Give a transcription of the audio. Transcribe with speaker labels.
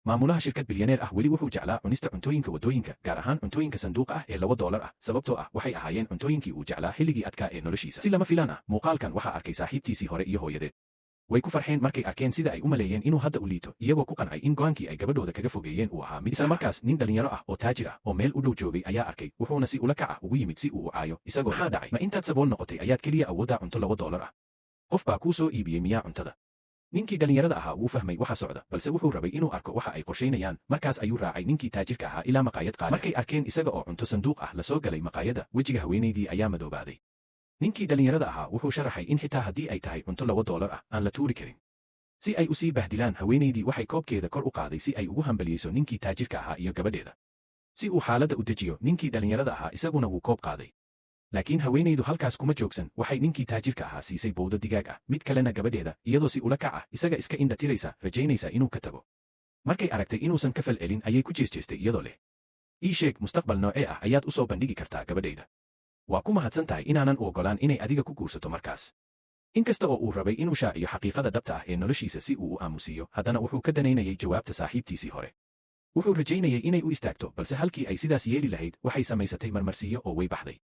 Speaker 1: maamulaha shirkad bilyaneer ah weli wuxuu jeclaa cunista cuntooyinka waddooyinka, gaar ahaan cuntooyinka sanduuqa ah ee $2 ah, sababtoo ah waxay ahaayeen cuntooyinkii uu jeclaa xilligii adkaa ee noloshiisa. Si lama filaan ah, muuqaalkan waxaa arkay saaxiibtiisii hore iyo hooyadeed. Way ku farxeen markay arkeen sida ay u maleeyeen inuu hadda u liito, iyagoo ku qancay in go'aankii ay gabadhooda kaga fogeeyeen uu ahaa mid. Isla markaas nin dhalinyaro ah oo taajir ah oo meel u dhow joogay ayaa arkay, wuxuuna si ula kac ah ugu yimid si uu u caayo, isagoo maxaa dhacay? Ma intaad sabool noqotay ayaad keliya awooddaa cunto $2 ah? Qof baa kuu soo iibiyey miyaa cuntada? Ninkii dhalinyarada ahaa wuu fahmay waxa socda, balse wuxuu rabay inuu arko waxa ay qorshaynayaan. Markaas ayuu raacay ninkii taajirka ahaa ilaa maqaayad qaali. Markay arkeen isaga oo cunto sanduuq ah la soo galay maqaayadda, wejiga haweenaydii ayaa madoobaaday. Ninkii dhalinyarada ahaa wuxuu sharaxay in xitaa haddii ay tahay cunto $2 ah aan la tuuri karin. Si ay u sii bahdilaan, haweenaydii waxay koobkeeda kor u qaaday si ay ugu hambaliyeyso ninkii taajirka ahaa iyo gabadheeda. Si uu xaaladda u dejiyo, ninkii dhalinyarada ahaa isaguna wuu koob qaaday. Laakiin haweenaydu halkaas kuma joogsan, waxay ninkii taajirka ahaa siisay bowdo digaag ah, mid kalena gabadheeda, iyadoo si ula kac ah isaga iska indha tiraysa, rajaynaysa inuu ka tago. Markay aragtay inuusan ka fal celin ayay ku jeesjeestay iyadoo leh, ii sheeg mustaqbal noocee ah ayaad u soo bandhigi kartaa gabadhayda. Waa ku mahadsan tahay inaanan u oggolaan inay adiga ku guursato markaas. Inkasta oo uu rabay inuu shaaciyo xaqiiqada dhabta ah ee noloshiisa si uu u aamusiyo, haddana wuxuu ka danaynayay jawaabta saaxiibtiisii hore. Wuxuu rajaynayay inay u istaagto, balse halkii ay sidaas yeeli lahayd, waxay samaysatay marmarsiyo oo way baxday.